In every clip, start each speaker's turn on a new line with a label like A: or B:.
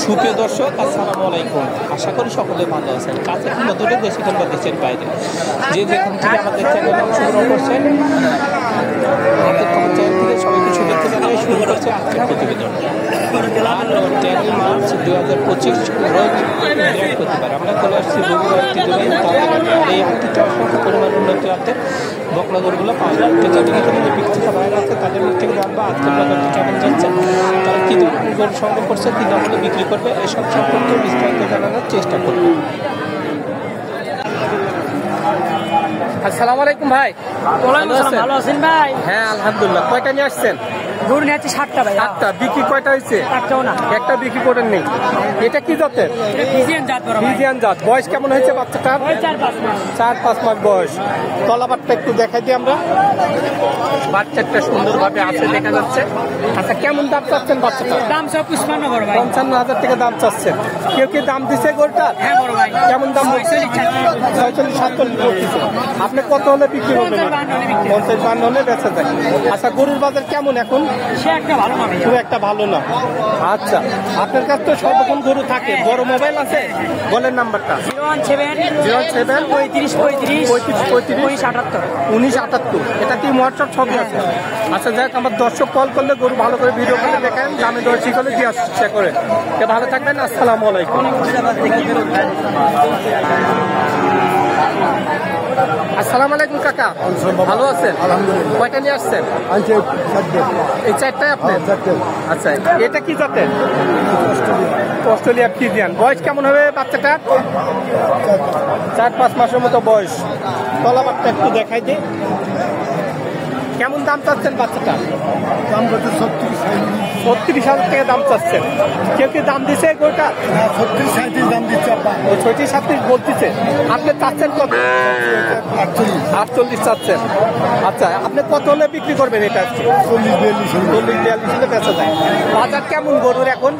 A: সুপ্রিয় দর্শক, আসসালামু আলাইকুম। আশা করি সকলে ভালো আছেন। কাছে কিংবা দূরে, দেশে কিংবা দেশের বাইরে, যে যেখান থেকে আমাদের চ্যানেলে অংশগ্রহণ করছেন, আমাদের চ্যানেল থেকে সবাইকে শুভেচ্ছা জানিয়ে শুরু করছে আজকের প্রতিবেদন। 13 মার্চ 2025 রোজ বৃহস্পতিবার আমরা চলে আসছি বগুড়া ঐতিহ্যবাহী আর এই হাটটিতে অসংখ্য পরিমাণ উন্নত জাতের বকলা গরুগুলো পাওয়া যায়। তো যাদের এখানে যে বিক্রেতা ভাইরা আছে তাদের মুখ থেকে জানবো আজকের বাজারটি কেমন যাচ্ছে, তারা কী ধরনের গরু সংগ্রহ করছে, কী দামে বিক্রি করবে, এসব সম্পর্কে বিস্তারিত জানানোর চেষ্টা করবে। আসসালামু আলাইকুম ভাই।
B: ভালো আছেন ভাই?
A: হ্যাঁ আলহামদুলিল্লাহ। কয়টা নিয়ে আসছেন?
B: গরু নিয়ে আছি 7টা ভাই।
A: 7টা। বিক্রি কয়টা হয়েছে?
B: একটাও না।
A: একটা বিক্রি করেন নেই। এটা কি জাতের?
B: ফিজিয়ান জাত বড় ভাই।
A: ফিজিয়ান জাত। বয়স কেমন হয়েছে বাচ্চাটার?
B: 4-5 মাস।
A: 4-5 মাস বয়স। তলাবারটা একটু দেখাই দিই আমরা। বাচ্চাটা সুন্দরভাবে আছে দেখা যাচ্ছে। আচ্ছা, কেমন দাম চাচ্ছেন বাচ্চাটা?
B: দাম সব 55 বড় ভাই।
A: 55,000 টাকা দাম চাচ্ছেন। কেউ কি দাম দিছে গরুটার?
B: হ্যাঁ বড় ভাই।
A: কেমন দাম? 46-47 বলতেছে। আপনি কত হলে বিক্রি করবেন? 50-52 হলে বেচা যায়। আচ্ছা, গরুর বাজার কেমন এখন?
B: সে একটা ভালো না ভাই।
A: খুব একটা ভালো না। আচ্ছা, আপনার কাছে তো সর্বক্ষণ গরু থাকে। বড় মোবাইল আছে? বলেন নাম্বারটা।
B: 017 35
A: 1978। এটা কি হোয়াটসঅ্যাপ ছবি আছে? আচ্ছা যাক, আমার দর্শক কল করলে গরু ভালো করে ভিডিও করে দেখেন, দামে দর ঠিক হলে দিয়ে চেষ্টা করে। ভালো থাকবেন। আসসালামু আলাইকুম। আসসালামু আলাইকুম কাকা, ভালো আছেন?
C: আলহামদুলিল্লাহ।
A: কয়টা নিয়ে আসছেন? এই 4টাই আপনার? আচ্ছা, এটা কি জাতের? Australia Friesian. বয়স কেমন হবে বাচ্চাটা? 4-5 মাসের মতো বয়স। তলাবারটা একটু দেখাই দিই। কেমন দাম চাচ্ছেন বাচ্চাটা?
C: দাম করতে
A: 36,000 টাকা দাম চাচ্ছেন। কেউ কি দাম দিছে গরুটা?
C: 36-37 দাম দিচ্ছে আপা।
A: 36-37 বলতেছে। আপনি চাচ্ছেন কত? 48 চাচ্ছেন। আচ্ছা, আপনি কত হলে বিক্রি করবেন এটা? 40-42 হলে বেচা যায়। বাজার কেমন গরুর এখন?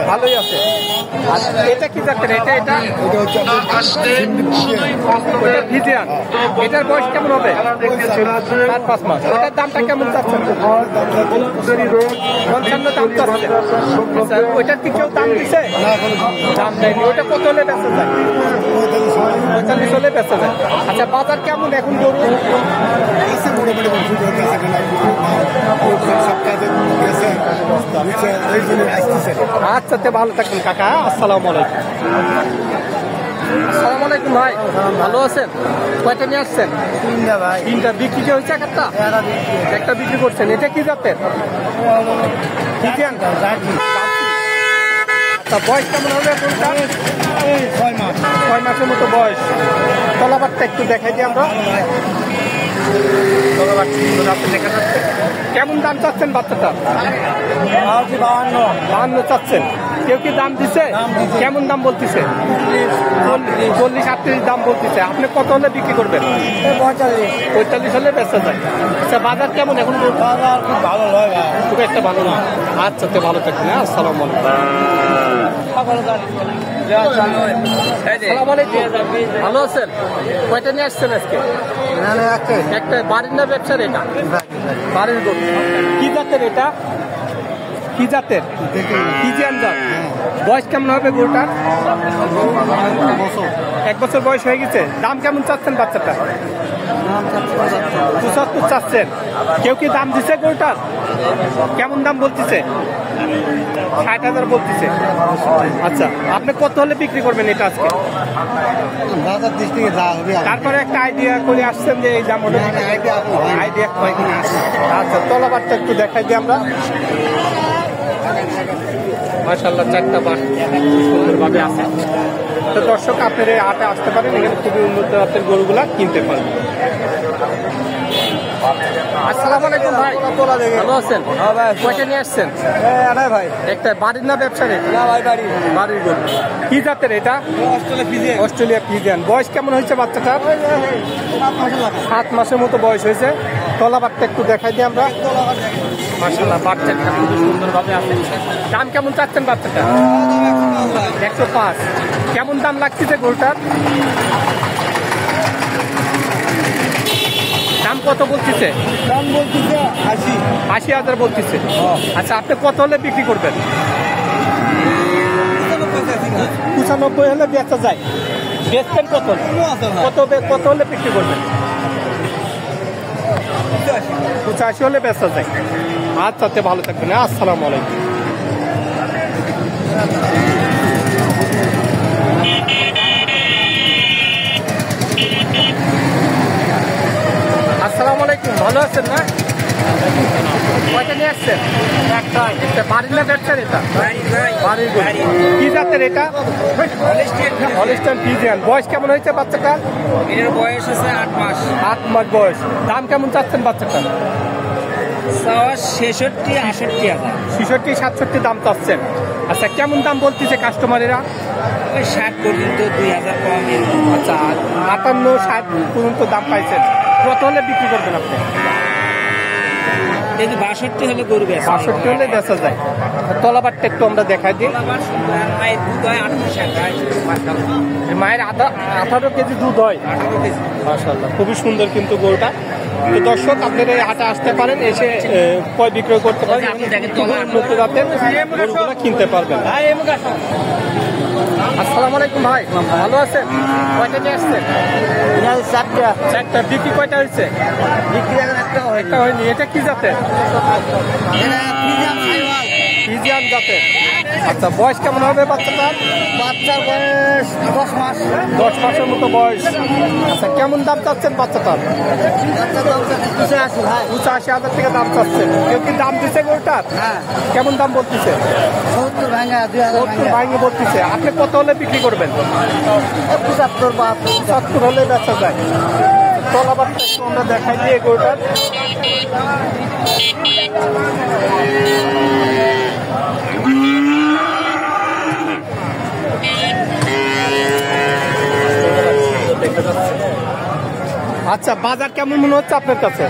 A: ভালোই আছে। আচ্ছা, এটা কি জাতের? এটা ফিজিয়ান। এটার বয়স কেমন হবে? 4-5 মাস। এটার দামটা কেমন চাচ্ছেন? 55 দাম চাচ্ছে। আচ্ছা, ওইটার কি কেউ দাম দিছে? দাম দেয়নি। ওইটা কত হলে বেচা যায়? 45 হলে বেচা যায়। আচ্ছা, বাজার কেমন এখন গরু? আচ্ছা, তে ভালো থাকবেন কাকা। আসসালামু আলাইকুম। আসসালামু আলাইকুম ভাই, ভালো আছেন? কয়টা নিয়ে আসছেন?
C: 3টা ভাই।
A: 3টা। বিক্রি কি হয়েছে? একটা বিক্রি করছেন। এটা কি জাতের? ফিজিয়ান। আচ্ছা, বয়স কেমন হবে কোনটা? 6 মাসের মতো বয়স। তলাবারটা একটু দেখাই দিই আমরা। দেখা যাচ্ছে। কেমন দাম চাচ্ছেন বাচ্চাটা? 52 চাচ্ছেন। কেউ কি দাম দিছে? কেমন দাম বলতেছে? 40-38 দাম বলতেছে। আপনি কত হলে বিক্রি করবেন? 45 হলে বেচা যায়। আচ্ছা, বাজার কেমন এখন?
C: খুব ভালো নয় ভাই।
A: খুব একটা ভালো না। আচ্ছা, তো ভালো থাকবেন। আসসালামু আলাইকুম। ভালো আছেন? কয়টা নিয়ে আসছেন আজকে? একটা। বাড়ির না ব্যবসার? এটা বাড়ির গরু। কি জাতের এটা? কি জাতের? ফিজিয়ান জাত। বয়স কেমন হবে গরুটার? 1 বছর বয়স হয়ে গেছে। দাম কেমন চাচ্ছেন বাচ্চাটা? 75 চাচ্ছেন। কেউ কি দাম দিছে গরুটার? কেমন দাম বলতেছে? 60,000 বলতেছে। আচ্ছা, আপনি কত হলে বিক্রি করবেন এটা আজকে? তারপরে একটা আইডিয়া করে আসছেন যে এই দাম হলে আইডিয়া। আচ্ছা, তলাবারটা একটু দেখাই দিই আমরা। মাশাআল্লাহ, 4টা বার সুন্দরভাবে আছে। তো দর্শক, আপনার এই হাটে আসতে পারেন, এখানে খুবই উন্নত জাতের গরুগুলা কিনতে পারেন। আসসালামু আলাইকুম ভাই, ভালো আছেন? কয়টা নিয়ে আসছেন?
C: ভাই
A: একটা। বাড়ির না ব্যবসার? বাড়ির গরু। কি জাতের এটা? Australia Friesian. বয়স কেমন হয়েছে বাচ্চাটার? 7 মাসের মতো বয়স হয়েছে। তলাবারটা একটু দেখাই দিই আমরা। মাশাআল্লাহ, বাচ্চাটা খুব সুন্দরভাবে আছে। দাম কেমন চাচ্ছেন বাচ্চাটা? 105। কেমন দাম লাগতেছে গরুটার? দাম কত বলতেছে?
C: দাম বলতেছে 80,000
A: বলতেছে। আচ্ছা, আপনি কত হলে বিক্রি করবেন? 95 হলে বেচা যায়। বেচবেন কত? কত হলে বিক্রি করবেন? 85 হলে বেচা যায়। আচ্ছা, তে ভালো থাকবেন। আসসালামু আলাইকুম। আসসালামু আলাইকুম, ভালো আছেন না? কয়টা নিয়ে আসছেন? একটাই। বাড়ির না ব্যবসার? এটা বাড়ির গরু। কি জাতের এটা? Holstein Friesian. বয়স কেমন হয়েছে বাচ্চাটার?
B: এর বয়স আছে 8 মাস।
A: 8 মাস বয়স। দাম কেমন চাচ্ছেন বাচ্চাটার?
B: 66-68 হাজার।
A: 66-67 দাম চাচ্ছেন। আচ্ছা, কেমন দাম বলতেছে কাস্টমারেরা?
B: ওই 60 পর্যন্ত, 2000 কম।
A: আচ্ছা, 58-60 পর্যন্ত দাম পাইছেন। কত হলে বিক্রি করবেন আপনি?
B: যদি 62 হলে গরু বেচা।
A: 62 হলে বেচা যায়। তলাবারটা একটু আমরা দেখাই দিই।
B: মায়ের দুধ হয় 18
A: মায়ের 18 কেজি দুধ হয়।
B: 18 কেজি।
A: মাশাআল্লাহ, খুবই সুন্দর কিন্তু গরুটা। তো দর্শক, আপনারা এই হাটে আসতে পারেন, এসে ক্রয় বিক্রয় করতে পারেন, উন্নত জাতের গরুগুলো কিনতে পারবেন। আসসালামু আলাইকুম ভাই, ভালো আছেন? কয়টা নিয়ে আসছেন? 4টা। বিক্রি কয়টা হয়েছে? একটা হয়নি। এটা কি জাতের? ফ্রিজিয়ান জাতের। আচ্ছা, বয়স কেমন হবে বাচ্চাটার?
C: বাচ্চার বয়স 10 মাস।
A: 10 মাসের মতো বয়স। আচ্ছা, কেমন দাম চাচ্ছেন বাচ্চাটার?
C: বাচ্চার দাম 85 ভাই।
A: 85,000 টাকা দাম চাচ্ছেন। কেউ কি দাম দিচ্ছে গরুটার?
C: হ্যাঁ।
A: কেমন দাম বলতেছে?
C: 70 ভাঙা, 2000
A: 70 ভাঙে বলতেছে। আপনি কত হলে বিক্রি করবেন?
C: 75 বা
A: 70 হলে বেচা যায়। তলাবারটা একটু আমরা দেখাই দিয়ে গরুটার। আচ্ছা, বাজার কেমন মনে হচ্ছে আপনার কাছে?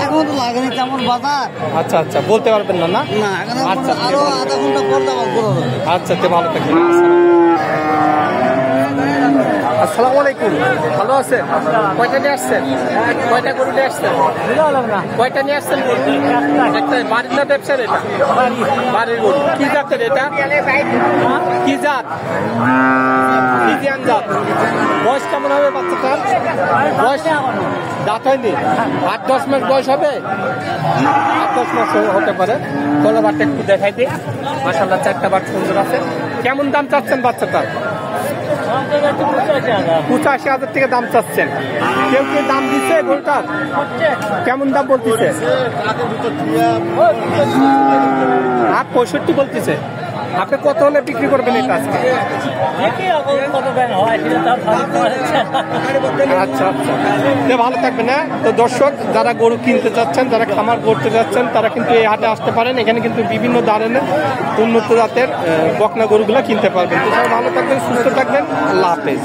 C: এখন তো লাগেনি তেমন বাজার।
A: আচ্ছা আচ্ছা, বলতে পারবেন না? না,
C: না, এখন
A: আচ্ছা,
C: আরো আধা ঘন্টা পর যাবো গরু।
A: আচ্ছা, তে ভালো থাকবেন। আসসালামু আলাইকুম, ভালো আছেন? কয়টা নিয়ে আসছেন? কয়টা গরু নিয়ে আসছেন? কয়টা নিয়ে আসছেন গরু? একটা। বাড়ির না ব্যবসার? এটা বাড়ির গরু। কি জাতের এটা? কি জাত? ফ্রিজিয়ান জাত। বয়স কেমন হবে বাচ্চাটার? বয়স দাঁত হয়নি? 8-10 মাস বয়স হবে। 8-10 মাস হতে পারে। তলাবারটা একটু দেখাই দিই। মাশাআল্লাহ, 4টা বার সুন্দর আছে। কেমন দাম চাচ্ছেন বাচ্চাটার? 85,000 টাকা দাম চাচ্ছেন। কেউ কেউ দাম দিচ্ছে গরুটার? কেমন দাম বলতেছে? 65 বলতেছে। আপনি কত হলে বিক্রি করবেন এটা আজকে? আচ্ছা আচ্ছা, ভালো থাকবেন। হ্যাঁ, তো দর্শক, যারা গরু কিনতে চাচ্ছেন, যারা খামার করতে যাচ্ছেন, তারা কিন্তু এই হাটে আসতে পারেন। এখানে কিন্তু বিভিন্ন ধরনের উন্নত জাতের বকনা গরুগুলা কিনতে পারবেন। তো সবাই ভালো থাকবেন, সুস্থ থাকবেন। আল্লাহ হাফেজ।